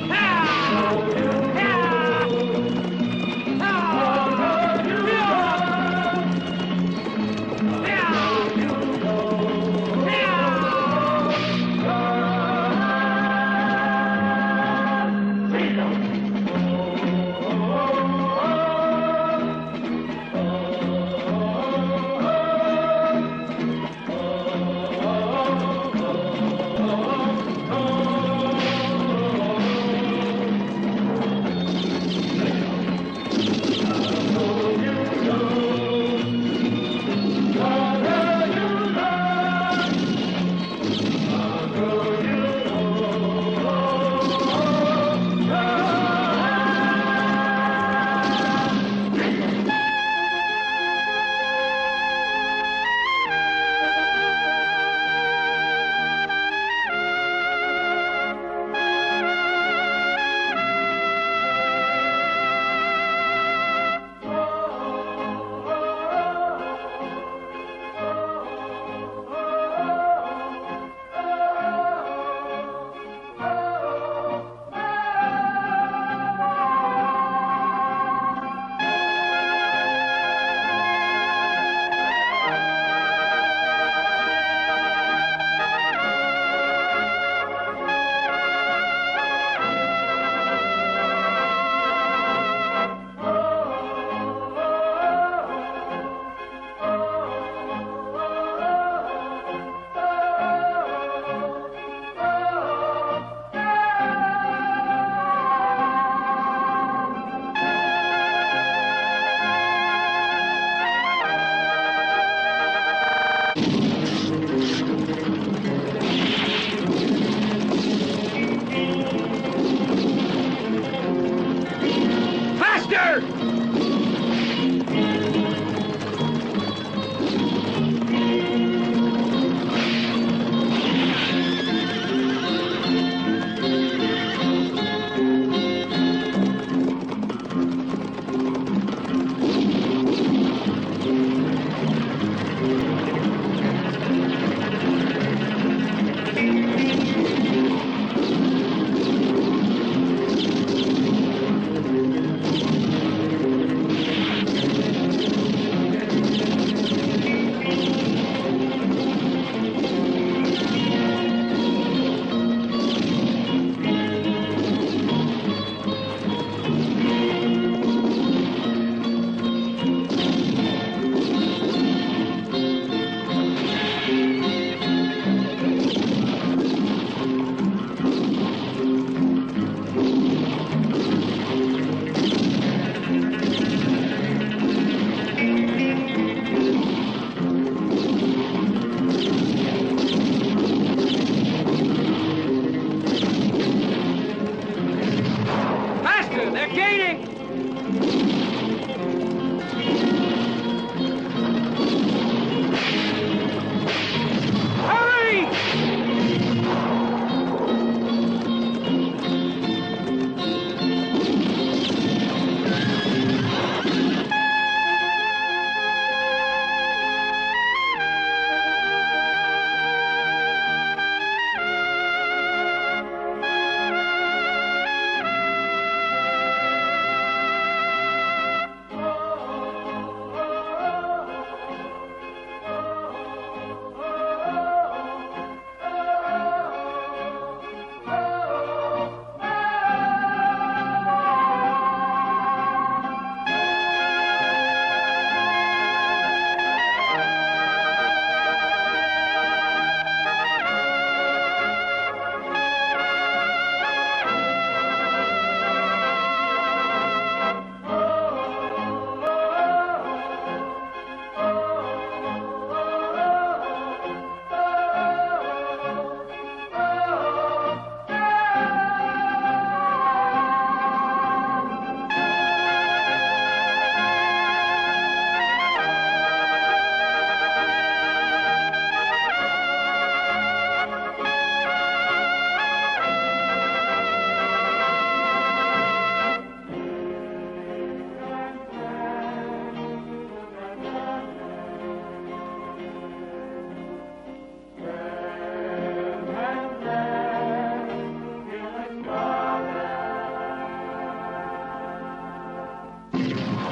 Ah!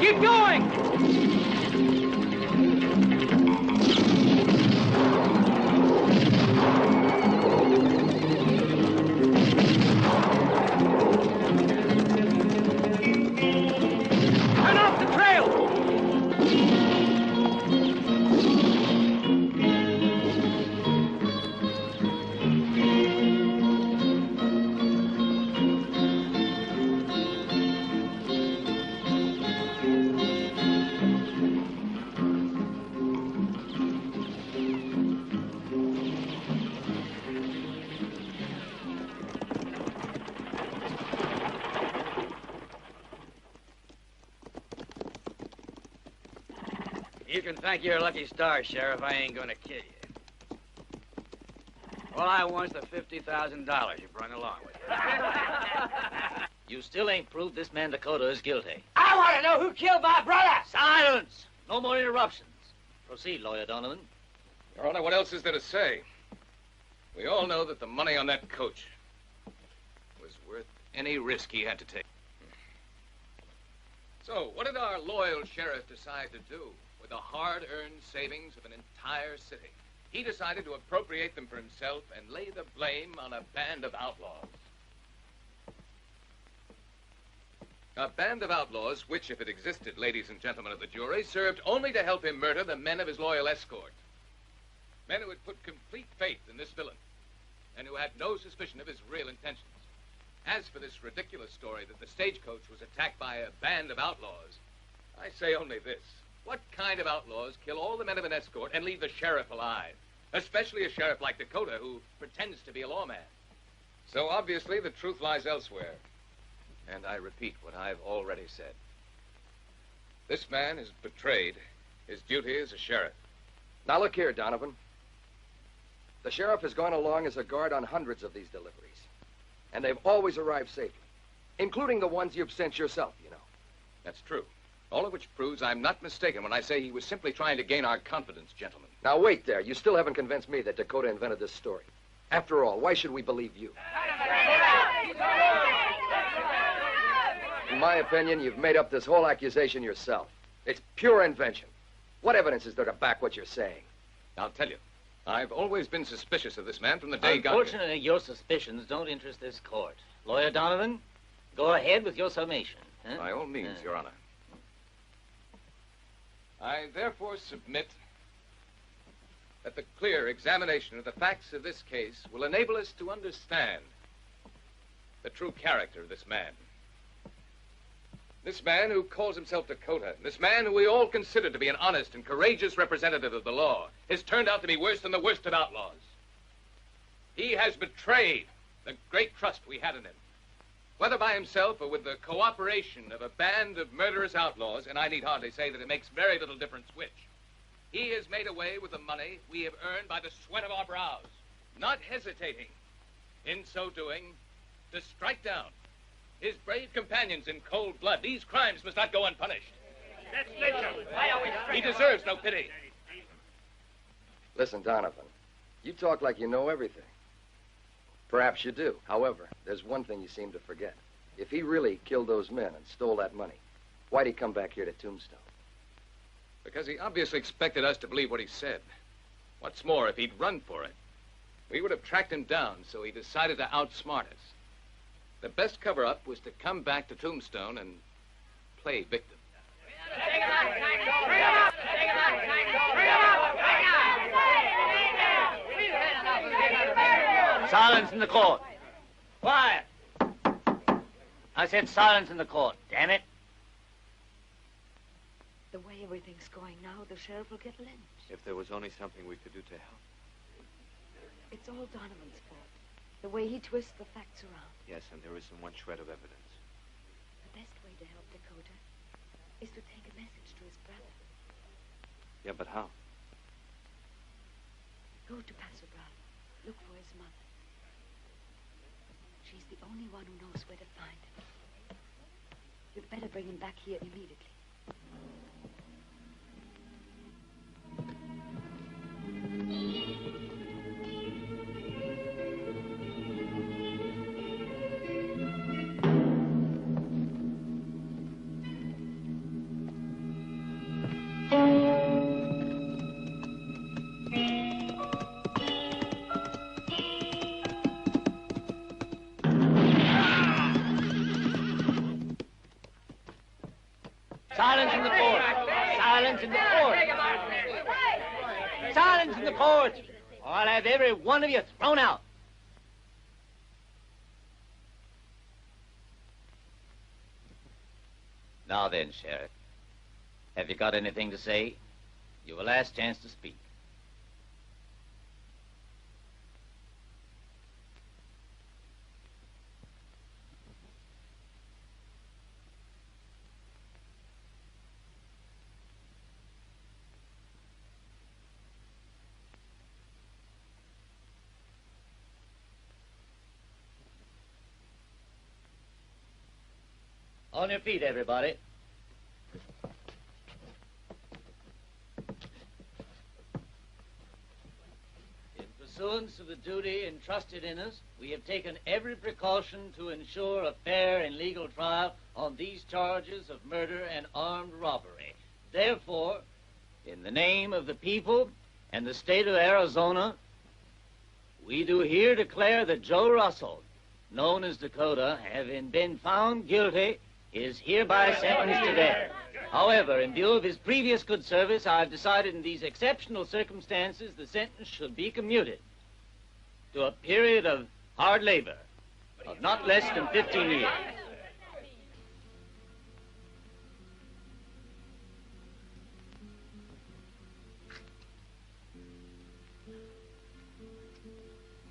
Keep going! Turn off the trail! You can thank your lucky stars, Sheriff. I ain't gonna kill you. All I want's the $50,000 you brought along with you. You still ain't proved this man Dakota is guilty. I want to know who killed my brother! Silence! No more interruptions. Proceed, Lawyer Donovan. Your Honor, what else is there to say? We all know that the money on that coach was worth any risk he had to take. So, what did our loyal sheriff decide to do with the hard-earned savings of an entire city? He decided to appropriate them for himself and lay the blame on a band of outlaws. A band of outlaws which, if it existed, ladies and gentlemen of the jury, served only to help him murder the men of his loyal escort. Men who had put complete faith in this villain and who had no suspicion of his real intentions. As for this ridiculous story that the stagecoach was attacked by a band of outlaws, I say only this. What kind of outlaws kill all the men of an escort and leave the sheriff alive? Especially a sheriff like Dakota, who pretends to be a lawman. So obviously the truth lies elsewhere. And I repeat what I've already said. This man has betrayed his duty as a sheriff. Now look here, Donovan. The sheriff has gone along as a guard on hundreds of these deliveries. And they've always arrived safely, including the ones you've sent yourself, you know. That's true. All of which proves I'm not mistaken when I say he was simply trying to gain our confidence, gentlemen. Now wait there. You still haven't convinced me that Dakota invented this story. After all, why should we believe you? In my opinion, you've made up this whole accusation yourself. It's pure invention. What evidence is there to back what you're saying? I'll tell you. I've always been suspicious of this man from the day he got here. Unfortunately, your suspicions don't interest this court. Lawyer Donovan, go ahead with your summation. Huh? By all means, Your Honor. I therefore submit that the clear examination of the facts of this case will enable us to understand the true character of this man. This man who calls himself Dakota, this man who we all consider to be an honest and courageous representative of the law, has turned out to be worse than the worst of outlaws. He has betrayed the great trust we had in him. Whether by himself or with the cooperation of a band of murderous outlaws, and I need hardly say that it makes very little difference which, he has made away with the money we have earned by the sweat of our brows, not hesitating, in so doing, to strike down his brave companions in cold blood. These crimes must not go unpunished. Let's lynch him. He deserves no pity. Listen, Donovan, you talk like you know everything. Perhaps you do. However, there's one thing you seem to forget. If he really killed those men and stole that money, why'd he come back here to Tombstone? Because he obviously expected us to believe what he said. What's more, if he'd run for it, we would have tracked him down, so he decided to outsmart us. The best cover-up was to come back to Tombstone and play victim. Silence in the court. Quiet. I said silence in the court, damn it. The way everything's going now, the sheriff will get lynched. If there was only something we could do to help. It's all Donovan's fault. The way he twists the facts around. Yes, and there isn't one shred of evidence. The best way to help Dakota is to take a message to his brother. Yeah, but how? Go to Paso Bravo. Look for his mother. She's the only one who knows where to find him. You'd better bring him back here immediately. Silence in the court. Silence in the court. Silence in the court, or I'll have every one of you thrown out. Now then, Sheriff, have you got anything to say? Your last chance to speak. On your feet, everybody. In pursuance of the duty entrusted in us, we have taken every precaution to ensure a fair and legal trial on these charges of murder and armed robbery. Therefore, in the name of the people and the state of Arizona, we do here declare that Joe Russell, known as Dakota, having been found guilty, is hereby sentenced to death. However, in view of his previous good service, I've decided in these exceptional circumstances the sentence should be commuted to a period of hard labor of not less than 15 years.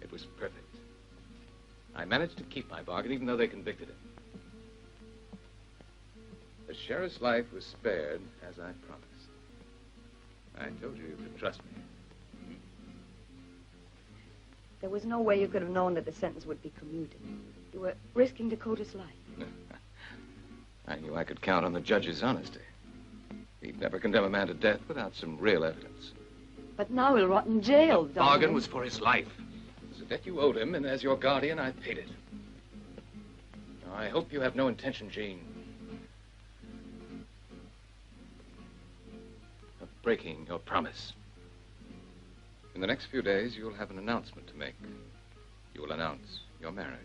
It was perfect. I managed to keep my bargain, even though they convicted him. The sheriff's life was spared, as I promised. I told you could trust me. There was no way you could have known that the sentence would be commuted. You were risking Dakota's life. I knew I could count on the judge's honesty. He'd never condemn a man to death without some real evidence. But now he'll rot in jail, The bargain was for his life. It was a debt you owed him, and as your guardian, I paid it. Now, I hope you have no intention, Jean, of breaking your promise. In the next few days, you'll have an announcement to make. You will announce your marriage.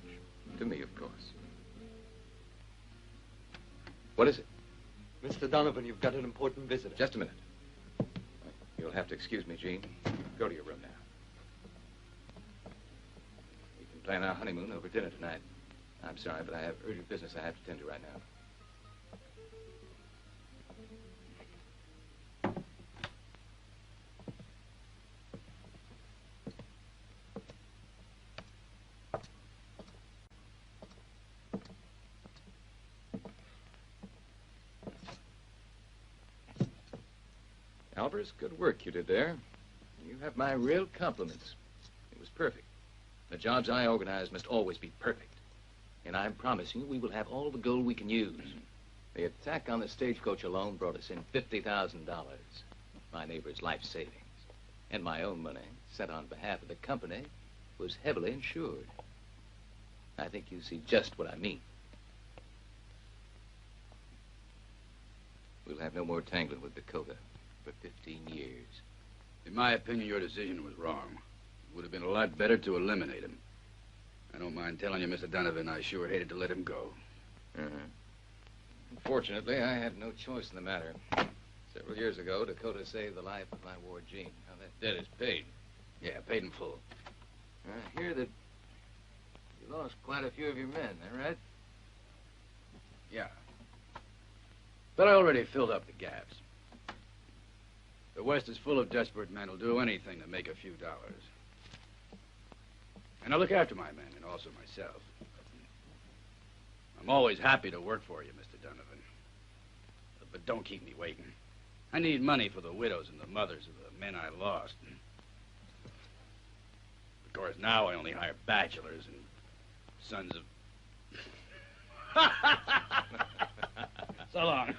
To me, of course. What is it? Mr. Donovan, you've got an important visitor. Just a minute. You'll have to excuse me, Jean. Go to your room now. We can plan our honeymoon over dinner tonight. I'm sorry, but I have urgent business I have to tend to right now. Alvarez, good work you did there. You have my real compliments. It was perfect. The jobs I organize must always be perfect. And I'm promising you we will have all the gold we can use. The attack on the stagecoach alone brought us in $50,000. My neighbor's life savings. And my own money, set on behalf of the company, was heavily insured. I think you see just what I mean. We'll have no more tangling with Dakota for 15 years. In my opinion, your decision was wrong. It would have been a lot better to eliminate him. I don't mind telling you, Mr. Donovan, I sure hated to let him go. Unfortunately, I had no choice in the matter. Several years ago, Dakota saved the life of my ward, Jean. Now, that debt is paid. Yeah, paid in full. I hear that you lost quite a few of your men, is that right? Yeah. But I already filled up the gaps. The West is full of desperate men who'll do anything to make a few dollars. And I look after my men and also myself. I'm always happy to work for you, Mr. Donovan. But don't keep me waiting. I need money for the widows and the mothers of the men I lost. Of course, now I only hire bachelors and sons of... So long.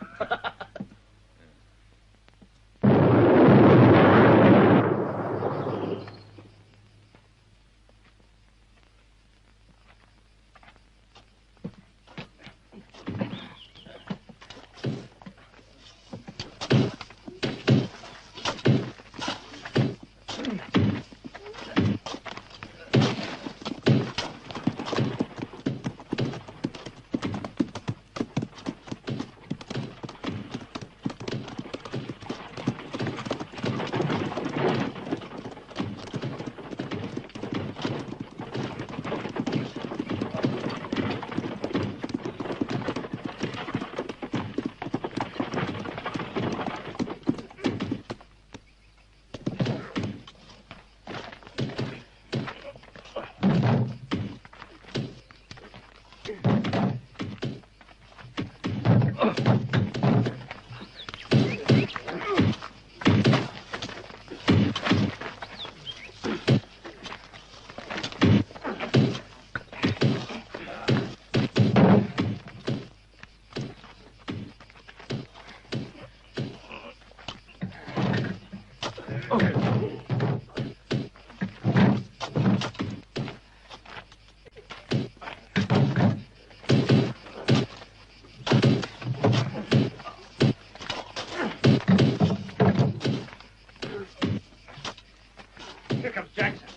Here comes Jackson.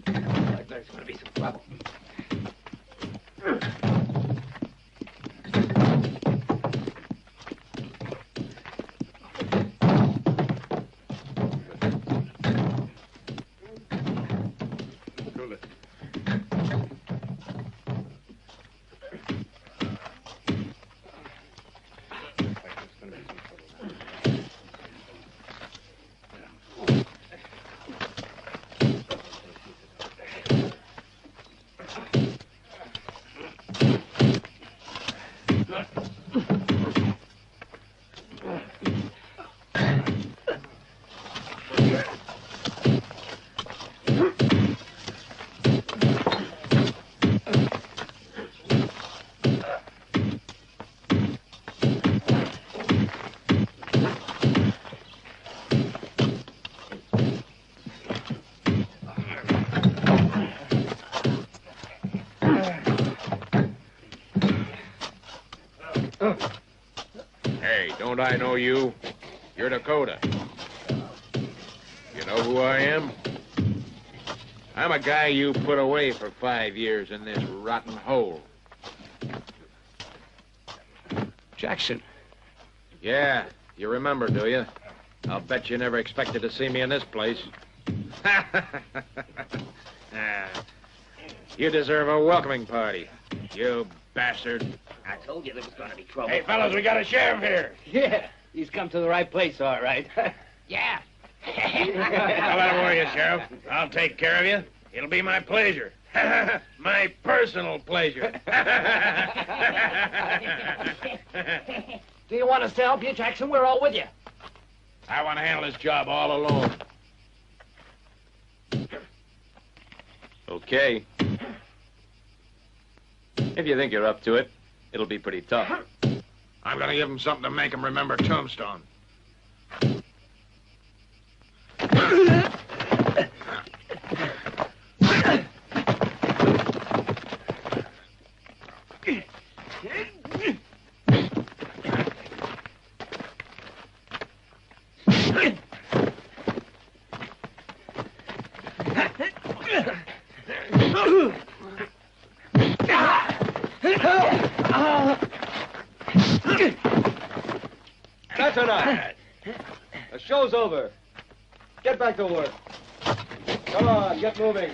Like there's going to be some trouble. Hey, don't I know you? You're Dakota. You know who I am? I'm a guy you put away for 5 years in this rotten hole. Jackson. Yeah, you remember, do you? I'll bet you never expected to see me in this place. You deserve a welcoming party, you bastard. I told you there was going to be trouble. Hey, fellas, we got a sheriff here. Yeah, he's come to the right place, all right. Yeah. Well, don't worry, Sheriff. I'll take care of you. It'll be my pleasure. My personal pleasure. Do you want us to help you, Jackson? We're all with you. I want to handle this job all alone. Okay. If you think you're up to it, it'll be pretty tough. I'm going to give him something to make him remember Tombstone. That's enough. The show's over. Get back to work. Come on, get moving.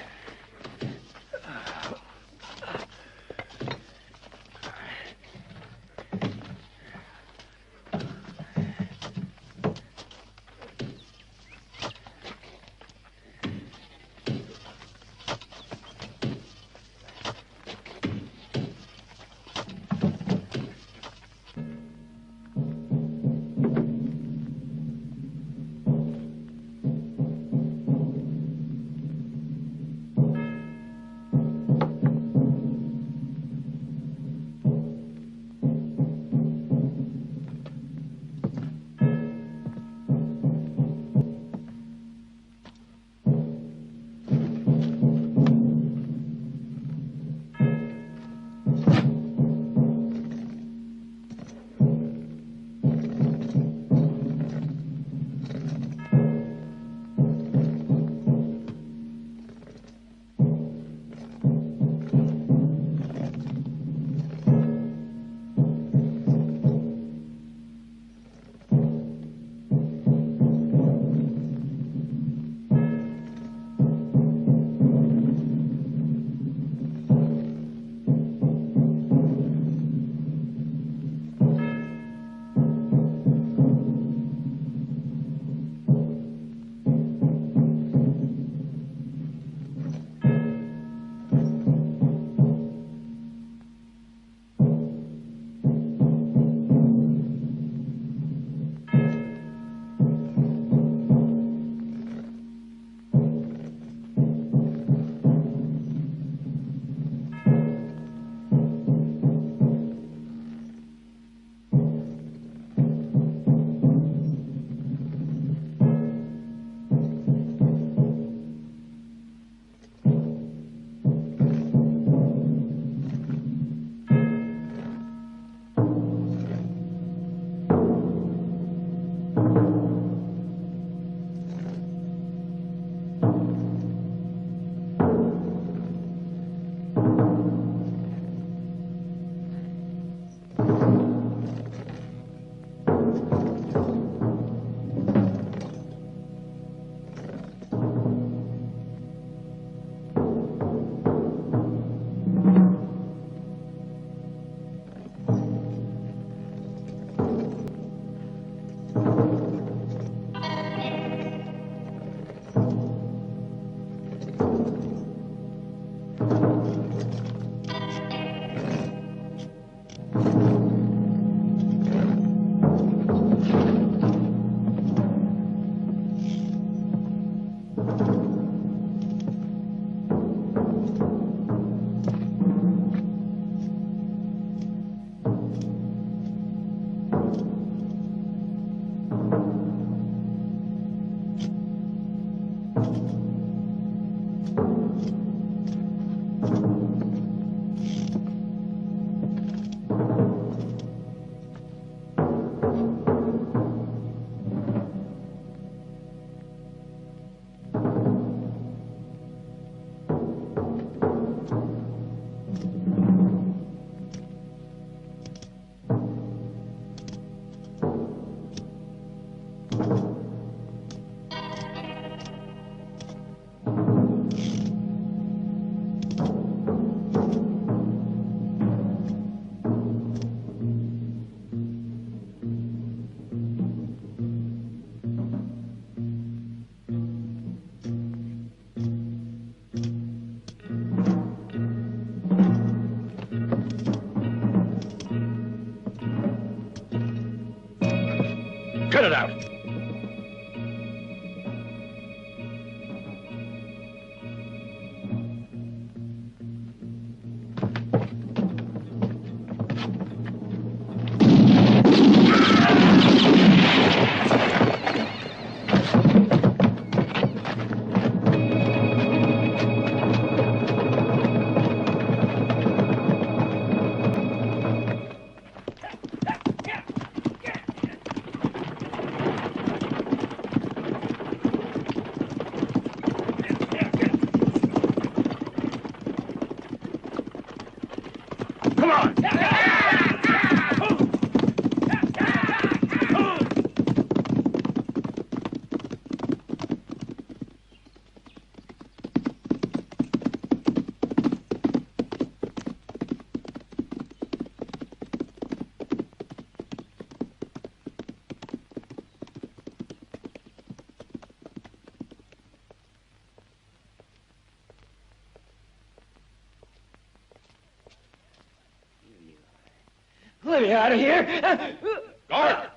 Cut it out. Let me out of here. Guard!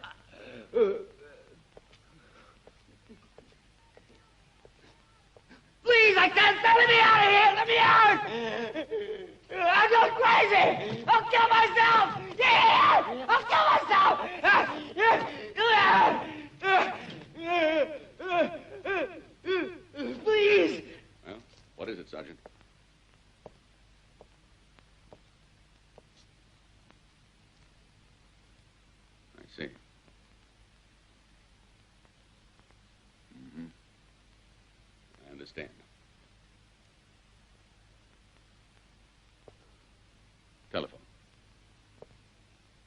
Please, I can't stand. Let me out of here. Let me out. I'm going crazy. I'll kill myself. Yeah, I'll kill myself. Please. Well, what is it, Sergeant? I see. I understand. Telephone.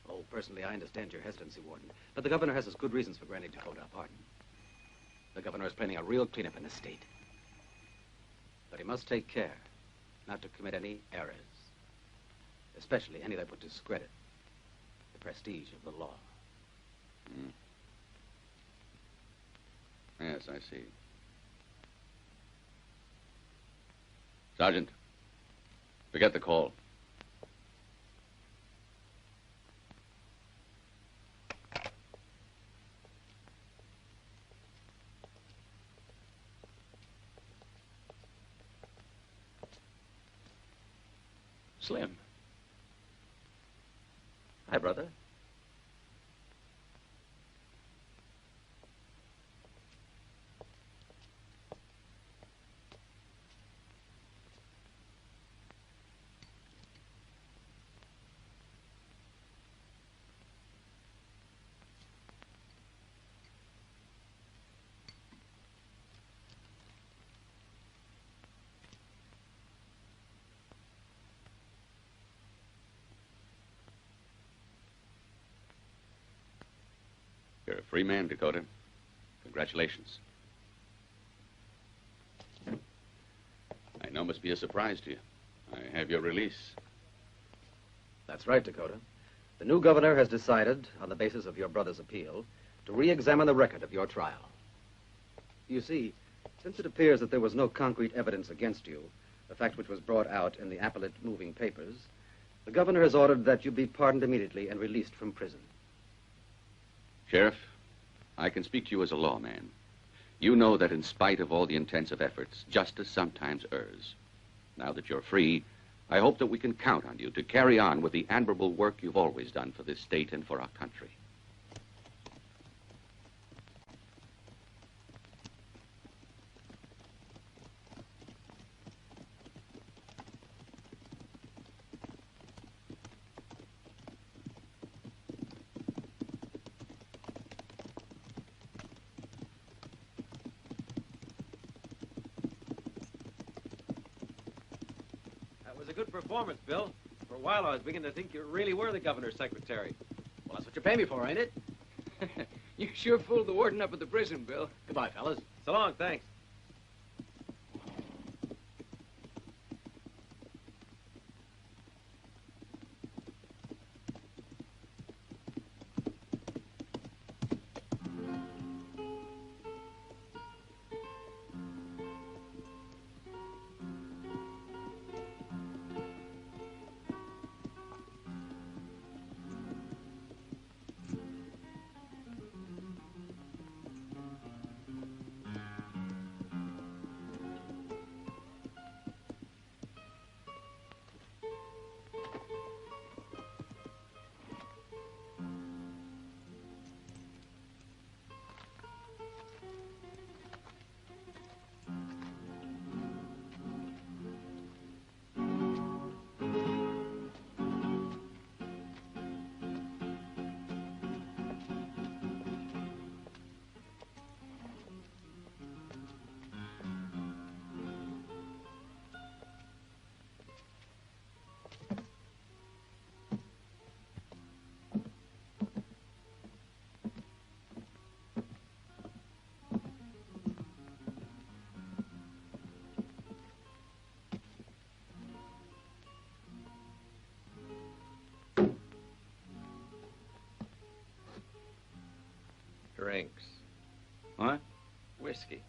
Oh, personally, I understand your hesitancy, Warden. But the governor has his good reasons for granting Dakota a pardon. The governor is planning a real cleanup in the state. But he must take care not to commit any errors, especially any that would discredit the prestige of the law. Yes, I see. Sergeant, forget the call. Slim. Hi, brother. You're a free man, Dakota. Congratulations. I know it must be a surprise to you. I have your release. That's right, Dakota. The new governor has decided, on the basis of your brother's appeal, to re-examine the record of your trial. You see, since it appears that there was no concrete evidence against you, a fact which was brought out in the appellate moving papers, the governor has ordered that you be pardoned immediately and released from prison. Sheriff, I can speak to you as a lawman. You know that in spite of all the intensive efforts, justice sometimes errs. Now that you're free, I hope that we can count on you to carry on with the admirable work you've always done for this state and for our country. That was a good performance, Bill. For a while, I was beginning to think you really were the governor's secretary. Well, that's what you pay me for, ain't it? You sure fooled the warden up at the prison, Bill. Goodbye, fellas. So long, thanks. drinks. What? Whiskey.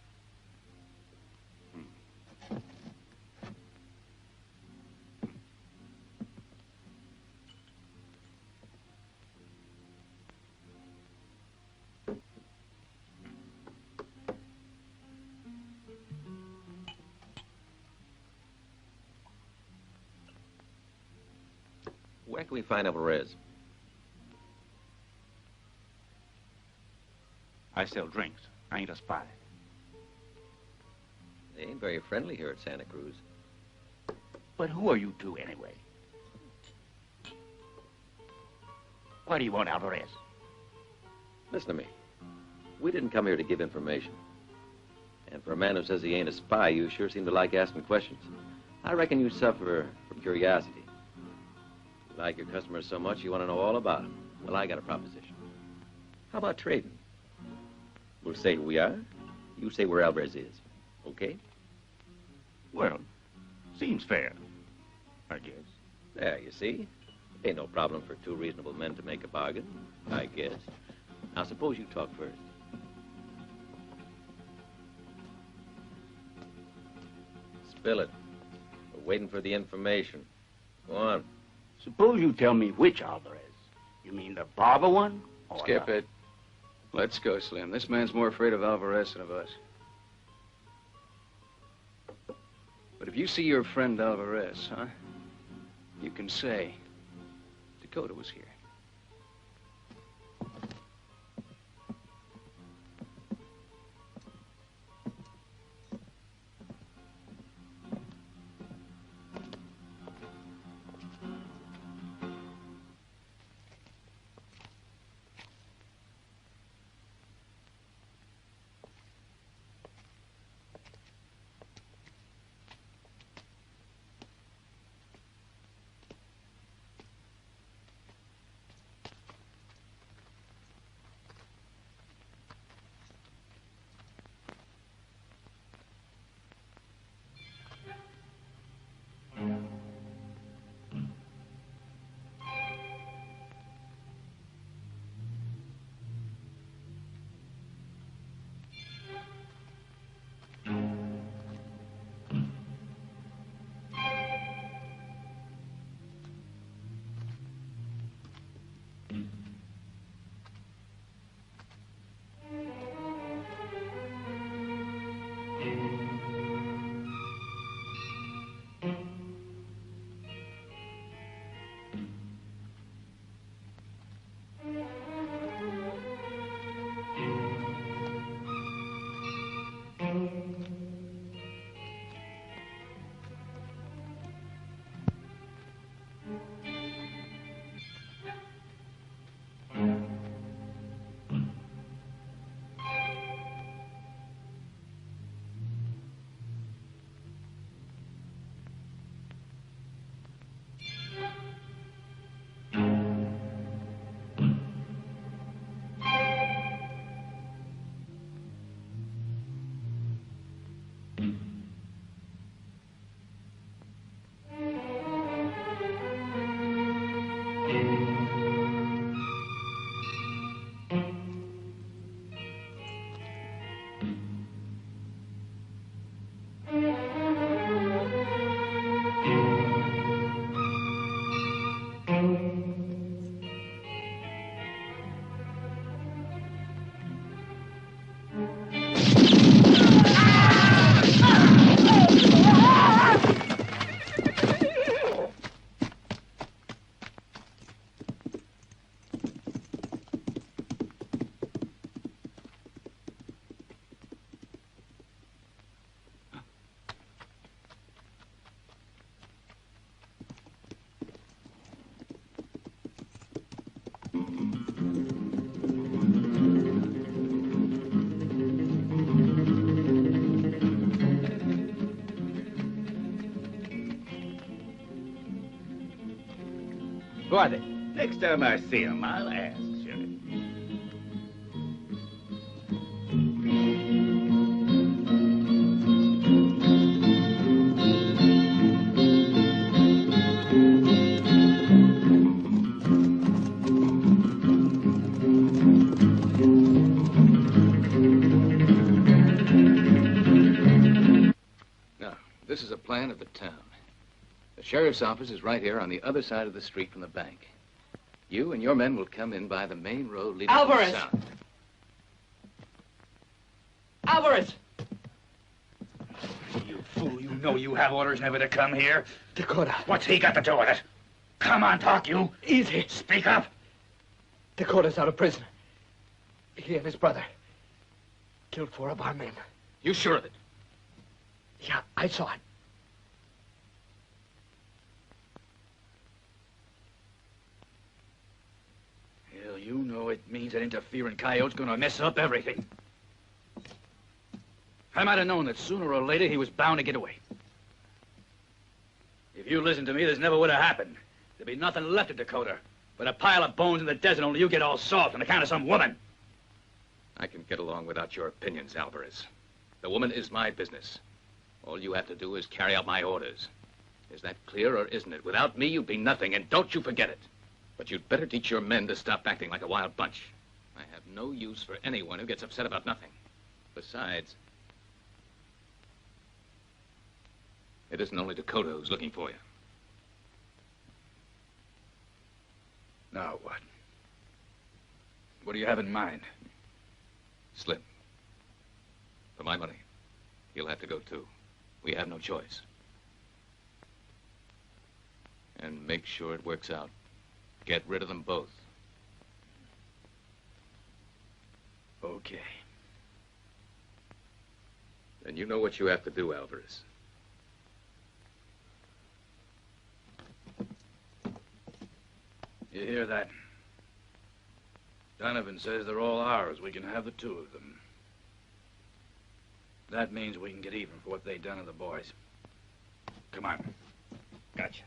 Where can we find Alvarez? I sell drinks. I ain't a spy. They ain't very friendly here at Santa Cruz. But who are you two anyway? Why do you want Alvarez? Listen to me. We didn't come here to give information. And for a man who says he ain't a spy, you sure seem to like asking questions. I reckon you suffer from curiosity. You like your customers so much you want to know all about them. Well, I got a proposition. How about trading? We'll say who we are. You say where Alvarez is. Okay? Well, seems fair, I guess. There, you see? Ain't no problem for two reasonable men to make a bargain, I guess. Now, suppose you talk first. Spill it. We're waiting for the information. Go on. Suppose you tell me which Alvarez. You mean the barber one? Or Skip it. Let's go, Slim. This man's more afraid of Alvarez than of us. But if you see your friend Alvarez, huh? You can say Dakota was here. Who are they? Next time I see them, I'll ask, Sheriff. This is a plan of the town. The sheriff's office is right here on the other side of the street from the bank. You and your men will come in by the main road leading Alvarez! to the south. Alvarez! You fool, you know you have orders never to come here. Dakota. What's he got to do with it? Come on, talk, you. Easy. Speak up. Dakota's out of prison. He and his brother killed 4 of our men. You sure of it? Yeah, I saw it. Hell, you know it means that interfering coyote's gonna mess up everything. I might have known that sooner or later he was bound to get away. If you listened to me, this never would have happened. There'd be nothing left of Dakota but a pile of bones in the desert, only you get all soft on account of some woman. I can get along without your opinions, Alvarez. The woman is my business. All you have to do is carry out my orders. Is that clear or isn't it? Without me, you'd be nothing, and don't you forget it. But you'd better teach your men to stop acting like a wild bunch. I have no use for anyone who gets upset about nothing. Besides, it isn't only Dakota who's looking for you. Now what? What do you have in mind? Slim. For my money, he'll have to go too. We have no choice. And make sure it works out. Get rid of them both. Okay. And you know what you have to do, Alvarez. You hear that? Donovan says they're all ours. We can have the 2 of them. That means we can get even for what they done to the boys. Come on. Gotcha.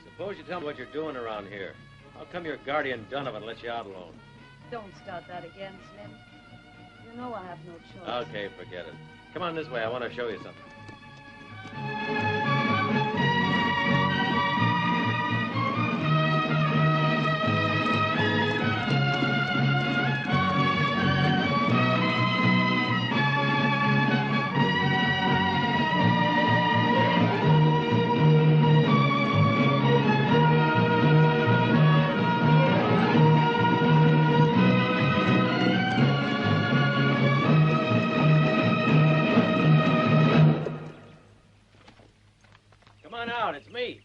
Suppose you tell me what you're doing around here. How come your guardian Donovan lets you out alone? Don't start that again, Slim. You know I have no choice. Okay, forget it. Come on this way. I want to show you something. It's me.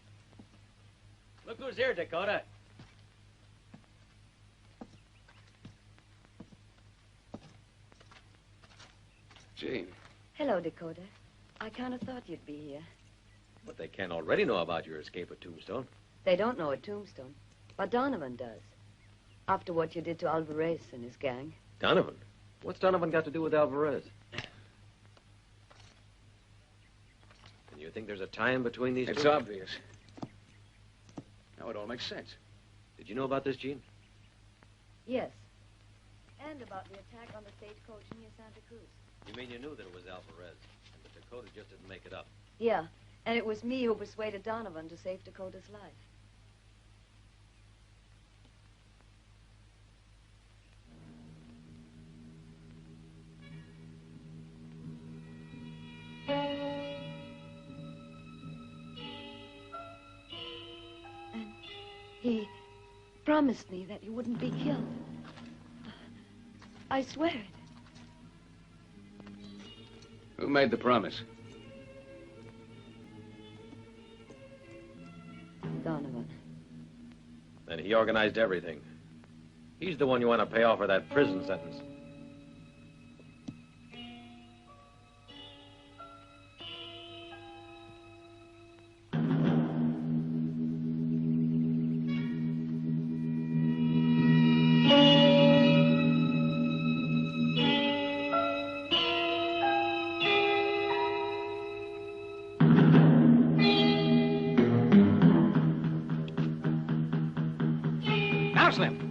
Look who's here, Dakota. Jane. Hello, Dakota. I kind of thought you'd be here. But they can't already know about your escape at Tombstone. They don't know at Tombstone, but Donovan does. After what you did to Alvarez and his gang. Donovan? What's Donovan got to do with Alvarez? And you think there's a tie-in between these two? It's obvious. Now it all makes sense. Did you know about this, Gene? Yes. And about the attack on the stagecoach near Santa Cruz. You mean you knew that it was Alvarez, and that Dakota just didn't make it up? Yeah, and it was me who persuaded Donovan to save Dakota's life. And he promised me that you wouldn't be killed. I swear it. Who made the promise? Donovan. Then he organized everything. He's the one you want to pay off for that prison sentence. Now, Slim.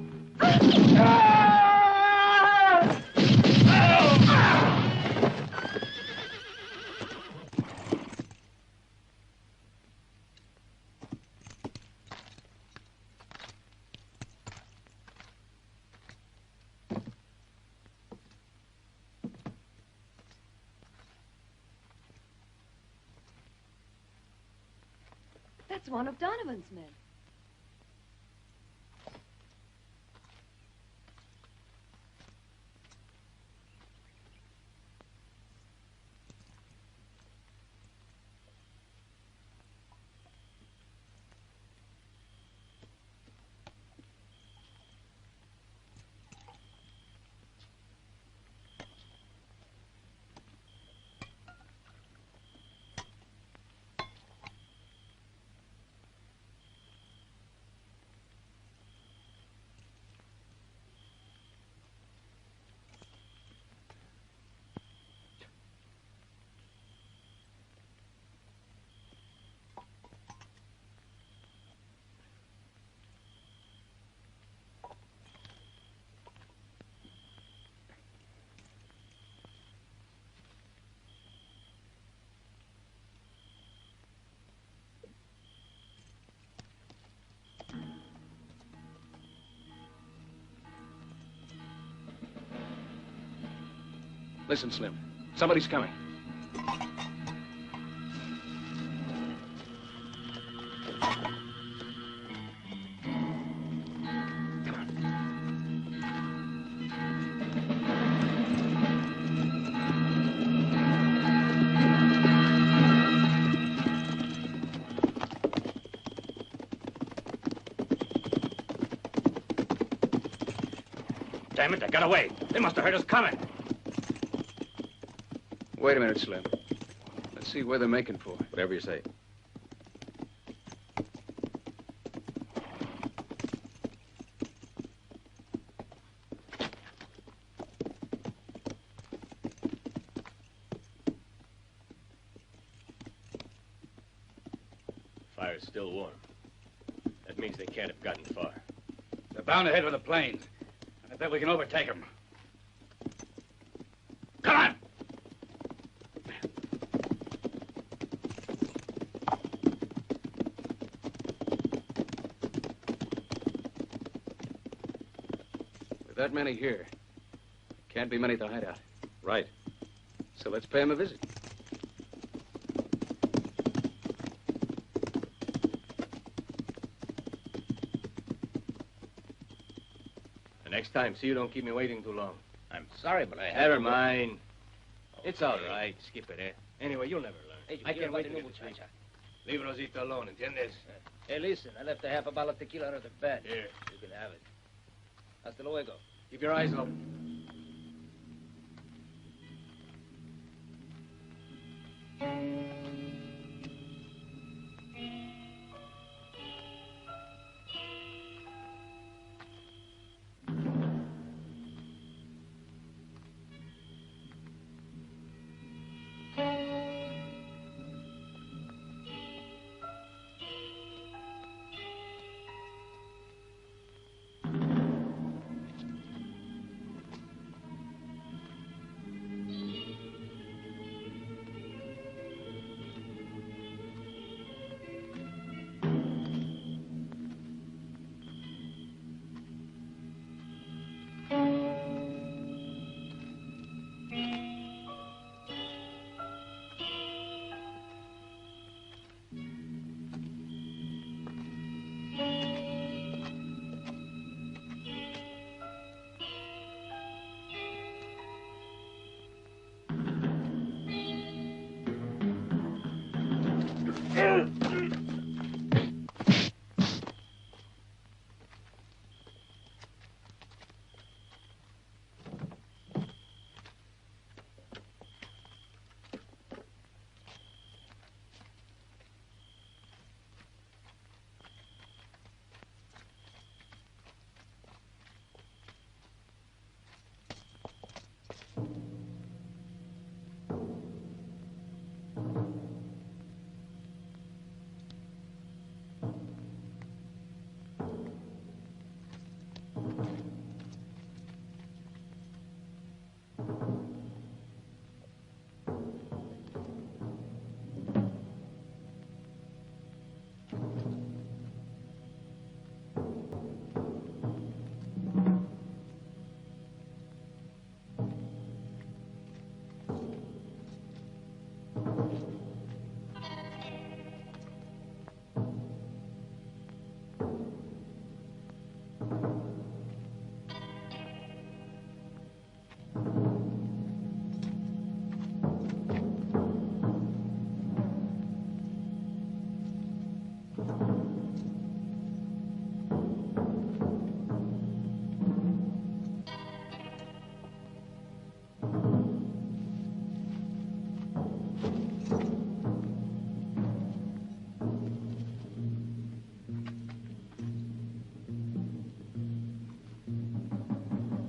That's one of Donovan's men. Listen, Slim. Somebody's coming. Damn it, they got away. They must have heard us coming. Wait a minute, Slim. Let's see where they're making for. Whatever you say. Fire's still warm. That means they can't have gotten far. They're bound ahead with the planes. And I bet we can overtake them. Come on! With that many here, can't be many at the hideout. Right. So let's pay them a visit. The next time, see you don't keep me waiting too long. I'm sorry, but I have Never to go. mind. It's all right. Skip it, eh? Anyway, you'll never learn. I can't wait to get to sleep. Leave Rosita alone, ¿entiendes? Hey, listen, I left a half a bottle of tequila under the bed. Here. You can have it. Hasta luego. Keep your eyes open.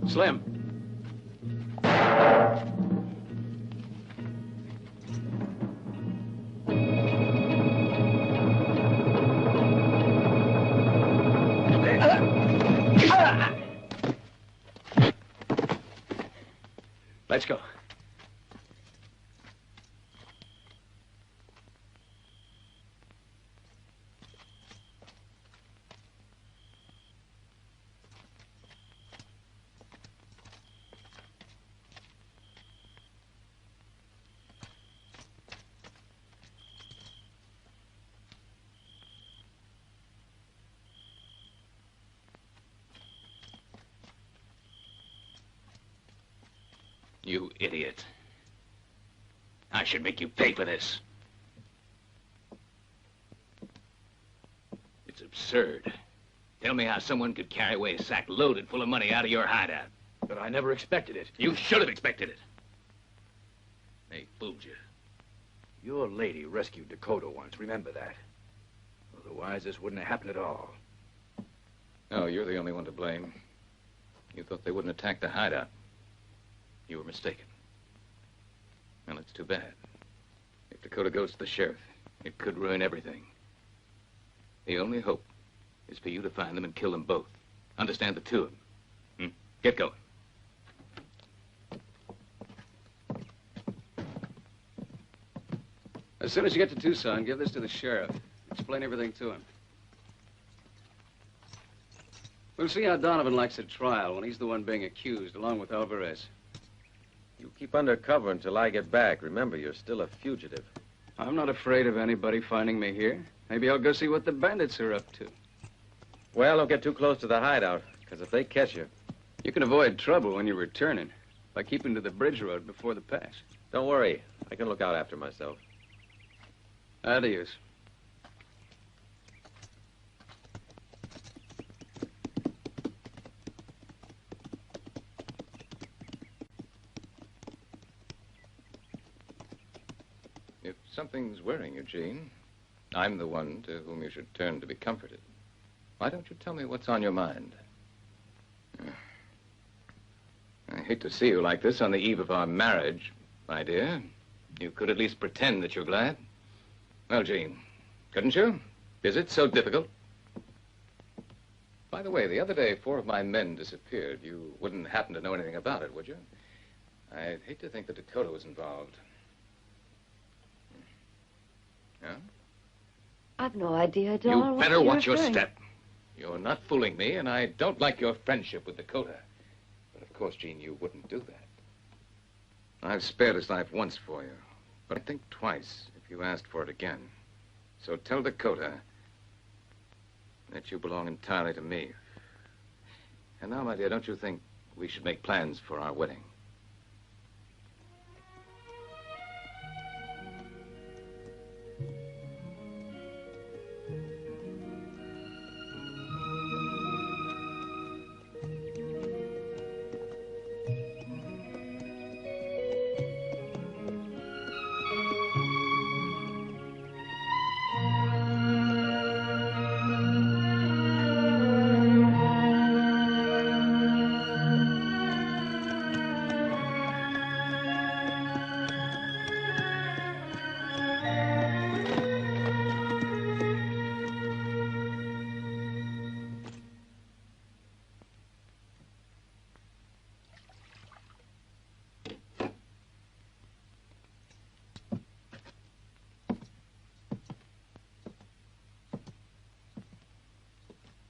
Slim. Let's go. You idiot. I should make you pay for this. It's absurd. Tell me how someone could carry away a sack loaded full of money out of your hideout. But I never expected it. You should have expected it. They fooled you. Your lady rescued Dakota once, remember that. Otherwise, this wouldn't have happened at all. No, you're the only one to blame. You thought they wouldn't attack the hideout. You were mistaken. Well, it's too bad. If Dakota goes to the sheriff, it could ruin everything. The only hope is for you to find them and kill them both. Understand, the two of them. Get going. As soon as you get to Tucson, give this to the sheriff. Explain everything to him. We'll see how Donovan likes a trial when he's the one being accused, along with Alvarez. You keep under cover until I get back. Remember, you're still a fugitive. I'm not afraid of anybody finding me here. Maybe I'll go see what the bandits are up to. Well, don't get too close to the hideout, because if they catch you... You can avoid trouble when you're returning by keeping to the bridge road before the pass. Don't worry. I can look out after myself. Adios. If something's worrying you, Gene, I'm the one to whom you should turn to be comforted. Why don't you tell me what's on your mind? I hate to see you like this on the eve of our marriage, my dear. You could at least pretend that you're glad. Well, Gene, couldn't you? Is it so difficult? By the way, the other day, 4 of my men disappeared. You wouldn't happen to know anything about it, would you? I'd hate to think that Dakota was involved. Yeah? I've no idea at all. You better watch your step. You're not fooling me, and I don't like your friendship with Dakota. But of course, Gene, you wouldn't do that. I've spared his life once for you, but I'd think twice if you asked for it again. So tell Dakota that you belong entirely to me. And now, my dear, don't you think we should make plans for our wedding?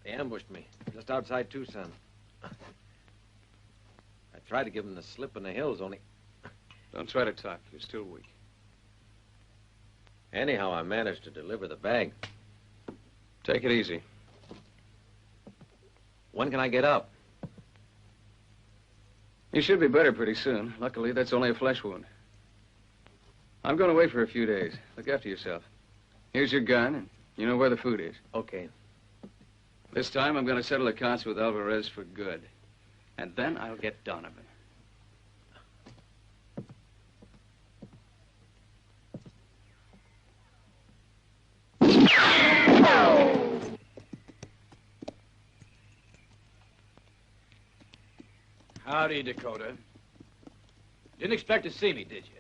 They ambushed me just outside Tucson. I tried to give them the slip in the hills, only... Don't try to talk. You're still weak. Anyhow, I managed to deliver the bag. Take it easy. When can I get up? You should be better pretty soon. Luckily, that's only a flesh wound. I'm going away for a few days. Look after yourself. Here's your gun, and you know where the food is. Okay. This time, I'm going to settle accounts with Alvarez for good. And then I'll get Donovan. Howdy, Dakota. Didn't expect to see me, did you?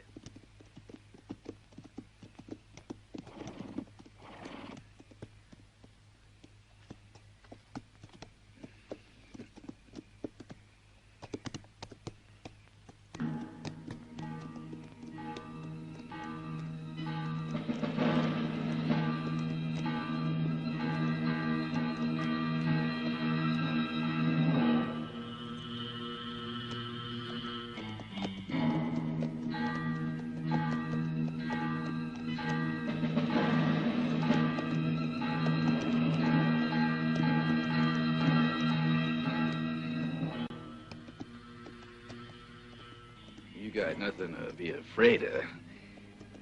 You got nothing to be afraid of.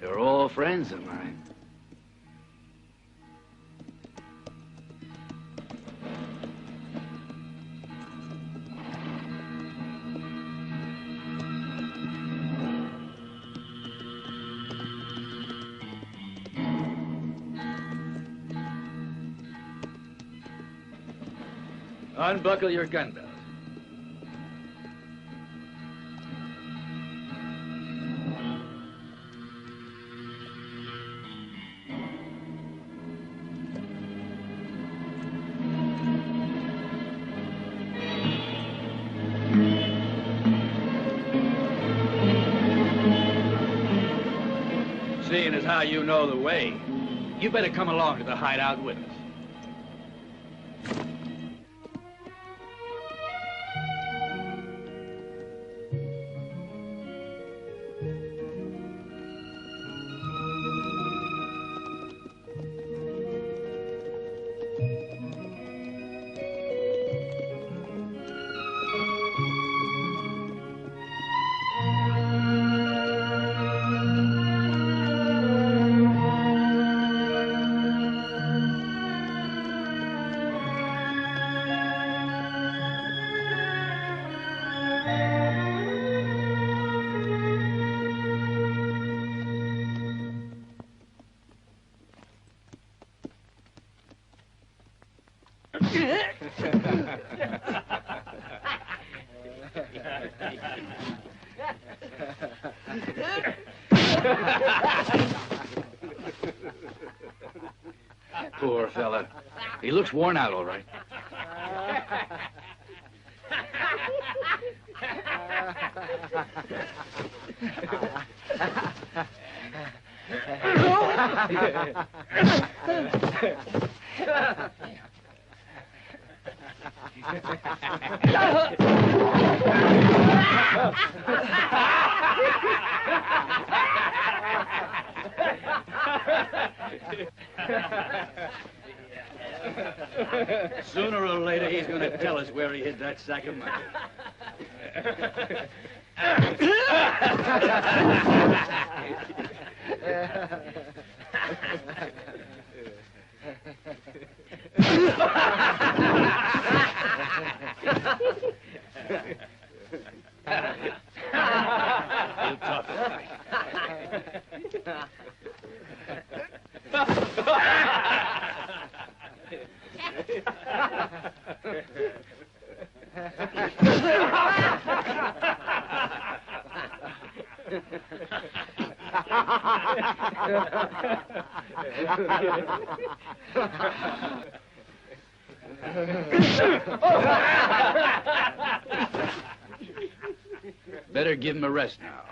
They're all friends of mine. Unbuckle your gun belt. Seeing as how you know the way, you better come along to the hideout with us. Poor fella. He looks worn out, all right. Sooner or later, he's going to tell us where he hid that sack of money. Better give him a rest now.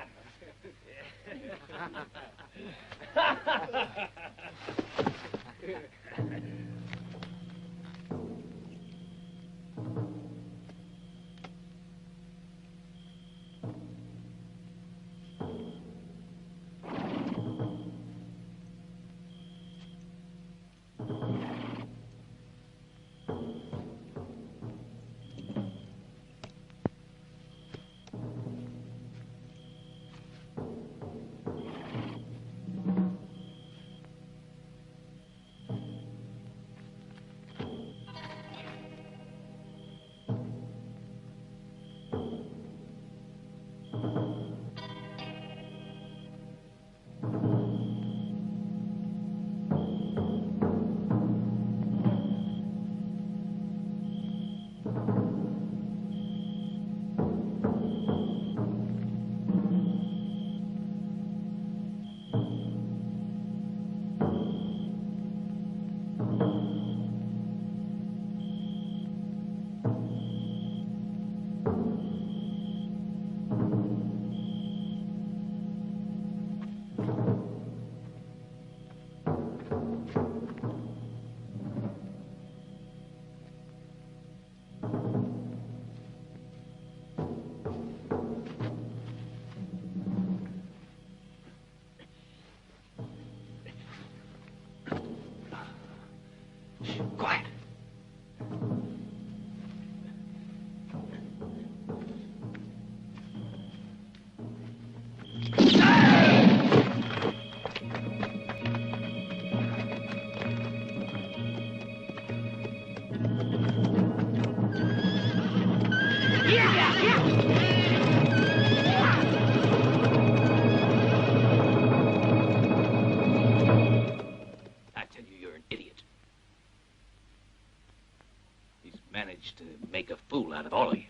managed to make a fool out of all of you.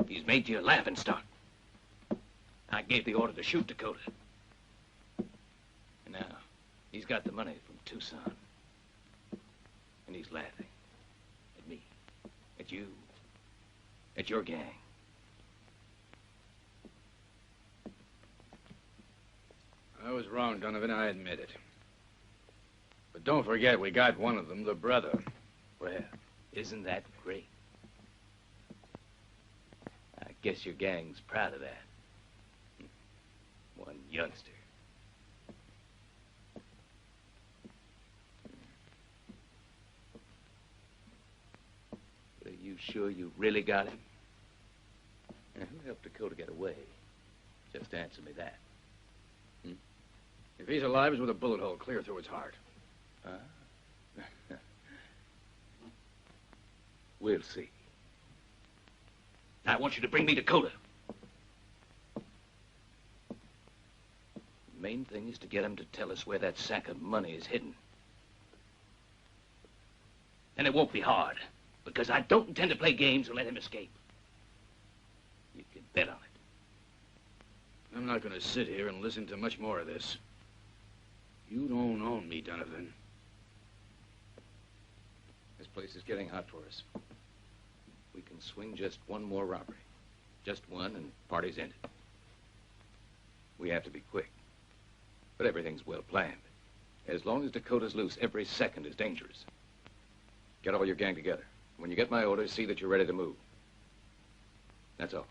He's made you a laughing stock. I gave the order to shoot Dakota. And now, he's got the money from Tucson. And he's laughing at me, at you, at your gang. I was wrong, Donovan, I admit it. But don't forget, we got one of them, the brother. Well, isn't that great? I guess your gang's proud of that. One youngster. But are you sure you really got him? And who helped Dakota get away? Just answer me that. If he's alive, it's with a bullet hole clear through his heart. We'll see. I want you to bring me Dakota. The main thing is to get him to tell us where that sack of money is hidden. And it won't be hard, because I don't intend to play games or let him escape. You can bet on it. I'm not going to sit here and listen to much more of this. You don't own me, Donovan. This place is getting hot for us. We can swing just one more robbery. Just one, and party's ended. We have to be quick. But everything's well planned. As long as Dakota's loose, every second is dangerous. Get all your gang together. When you get my orders, see that you're ready to move. That's all.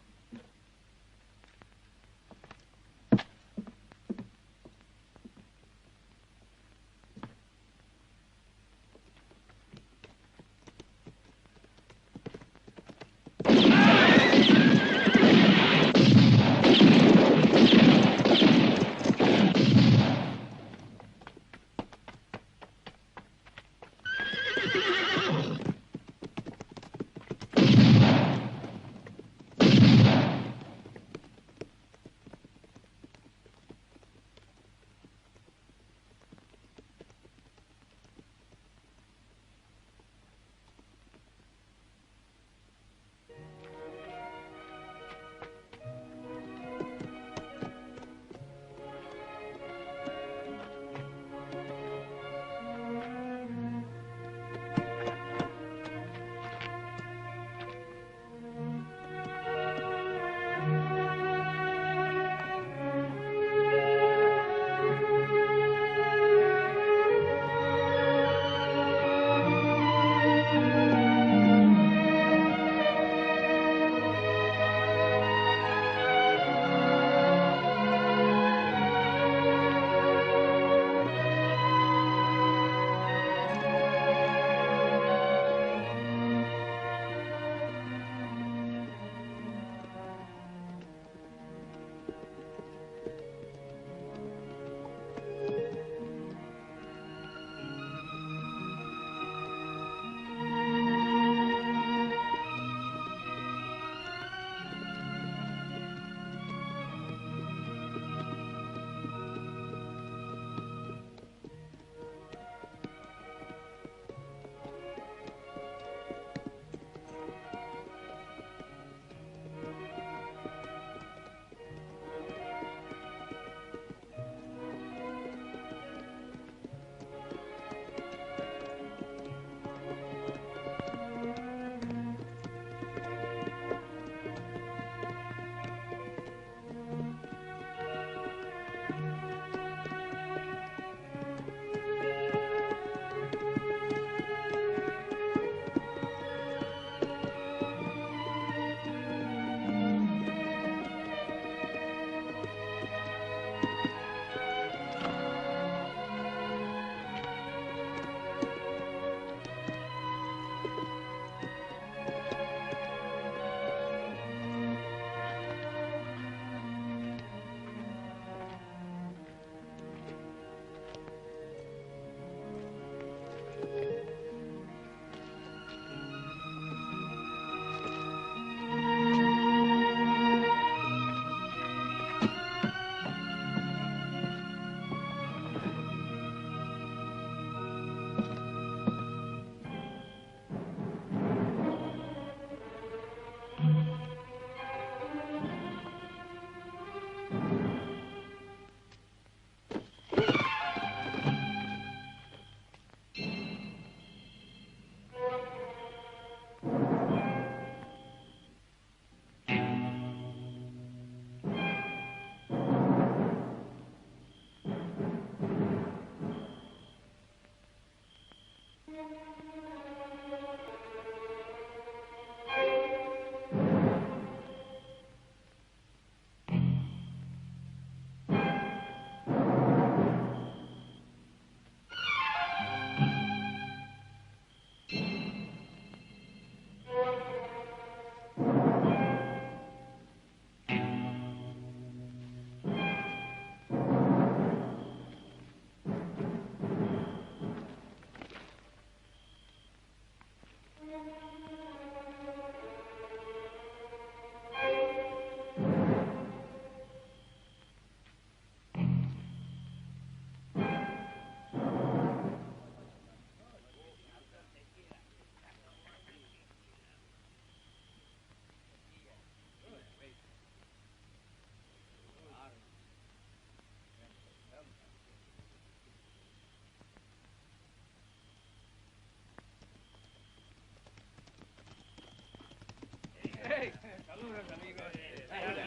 Hey, saludos, amigos. Hey, where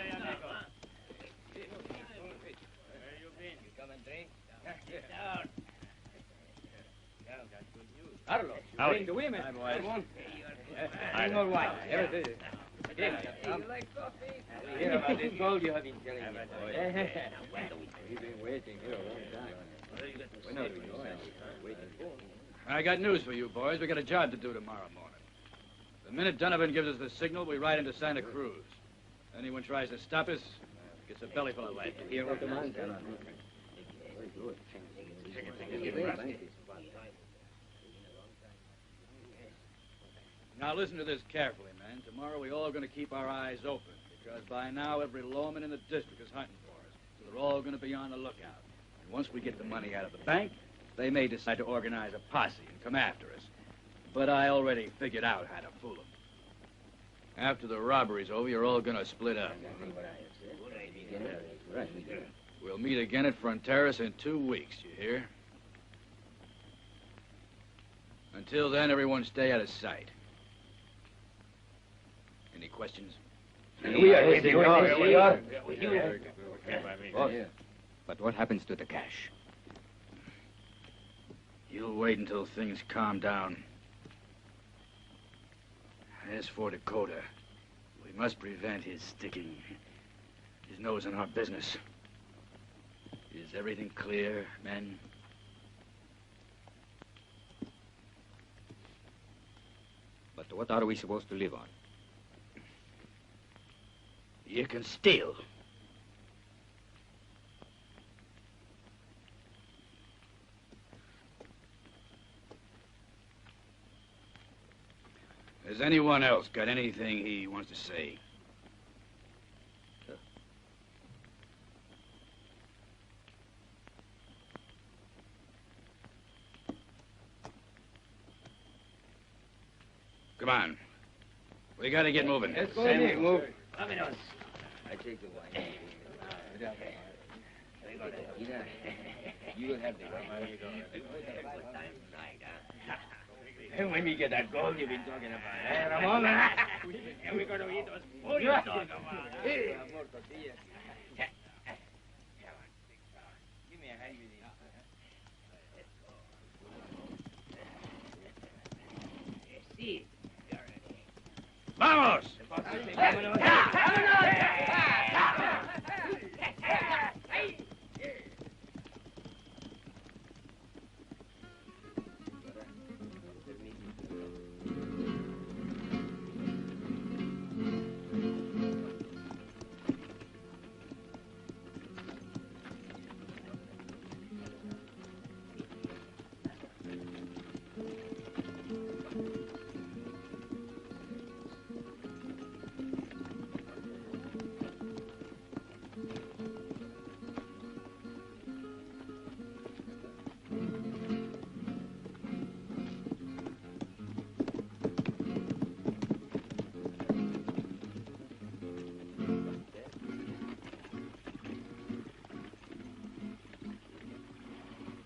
you been? You come and drink? Sit down. Got good news. Carlos, you bring the women. Hi, boys. Hi. More wine. Everything. You like coffee? Hear about this gold you have been telling me. We've been waiting here a long time. We're not waiting for. I got news for you, boys. We got a job to do tomorrow morning. The minute Donovan gives us the signal, we ride into Santa Cruz. Anyone tries to stop us, gets a belly full of lead. Here, what the man tell us. Now listen to this carefully, man. Tomorrow we're all going to keep our eyes open, because by now every lawman in the district is hunting for us. So they're all going to be on the lookout. And once we get the money out of the bank, they may decide to organize a posse and come after us. But I already figured out how to fool them. After the robbery's over, you're all gonna split up. We'll meet again at Fronteras in 2 weeks, you hear? Until then, everyone stay out of sight. Any questions? We are waiting. We are. But what happens to the cash? You'll wait until things calm down. As for Dakota, we must prevent his sticking his nose in our business. Is everything clear, men? But what are we supposed to live on? You can steal. Has anyone else got anything he wants to say? Come on. We gotta get moving. Let's go ahead. Move. Vámonos. I take the wine. You will have the wine. And when we get that gold you've been talking about, Ramon? And we're going to eat those food you talk about. More tortillas. Give me a hand with these. Sí. Vamos! ¡Vámonos!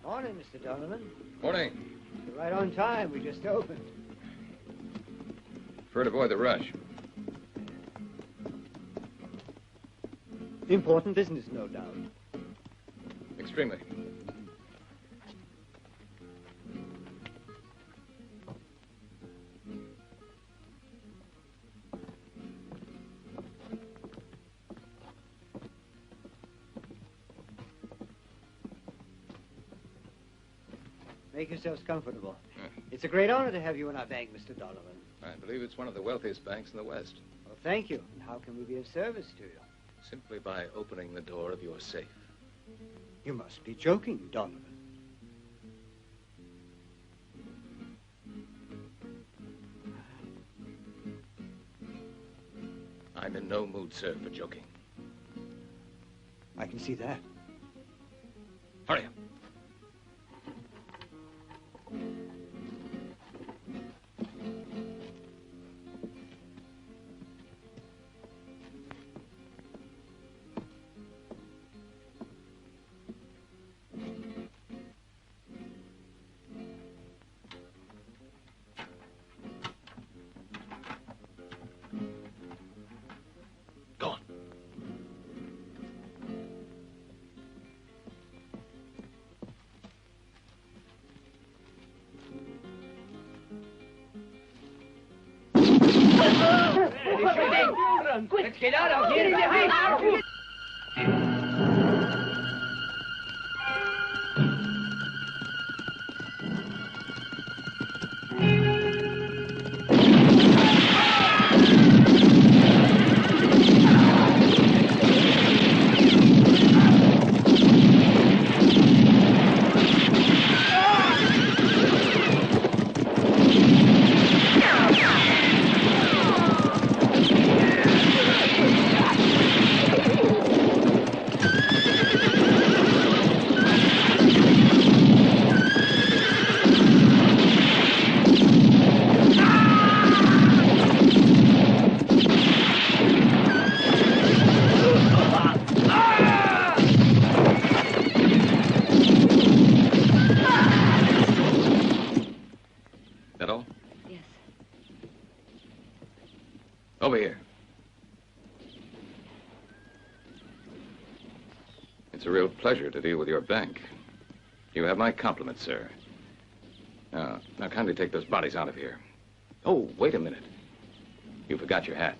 Morning, Mr. Donovan. Morning. You're right on time. We just opened. Prefer to avoid the rush. Important business, no doubt. Extremely. Make yourselves comfortable. It's a great honor to have you in our bank, Mr. Donovan. I believe it's one of the wealthiest banks in the West. Well, thank you. How can we be of service to you? Simply by opening the door of your safe. You must be joking, Donovan. I'm in no mood, sir, for joking. I can see that. Hurry up. Let's get out of here. Over here. It's a real pleasure to deal with your bank. You have my compliments, sir. Now kindly take those bodies out of here. Oh, wait a minute. You forgot your hat.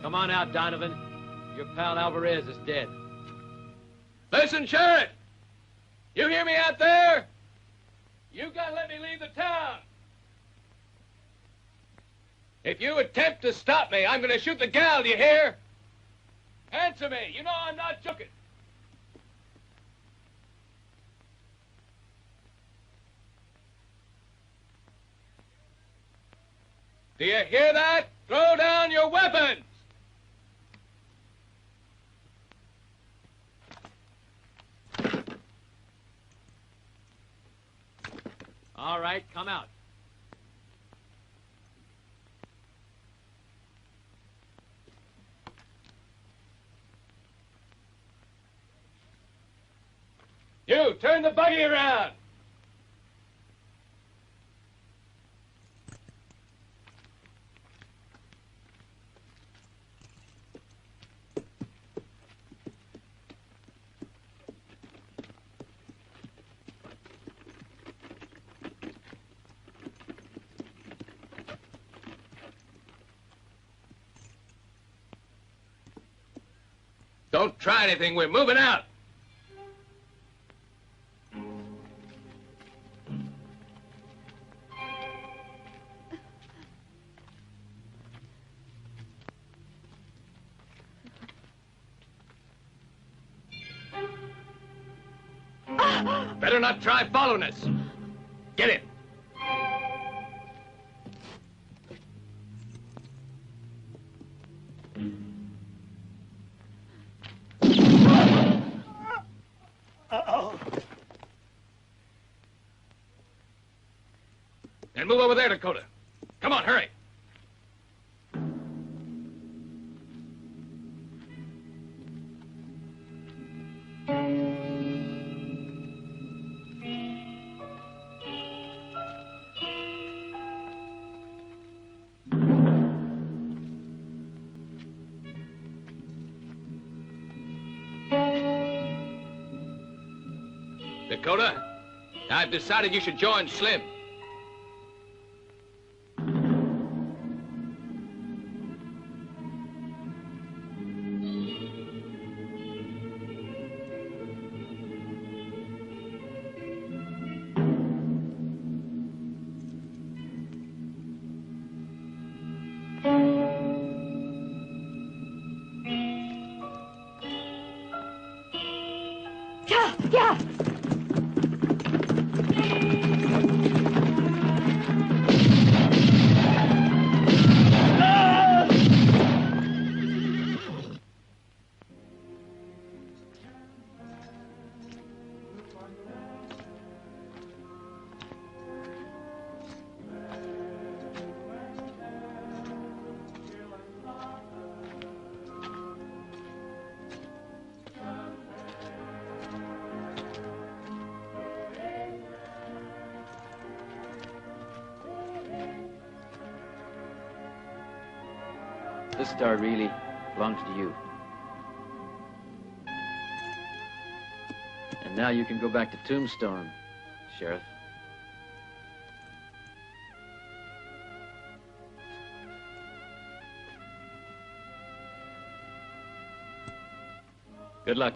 Come on out, Donovan. Your pal Alvarez is dead. Listen, Sheriff! You hear me out there? You gotta let me leave the town. If you attempt to stop me, I'm gonna shoot the gal, do you hear? Answer me. You know I'm not joking. Do you hear that? Throw down your weapons! All right, come out. You, turn the buggy around. Don't try anything. We're moving out. Better not try following us. Get in. And move over there, Dakota. Come on, hurry. Dakota, I've decided you should join Slim. Yeah. This star really belongs to you. And now you can go back to Tombstone, Sheriff. Good luck.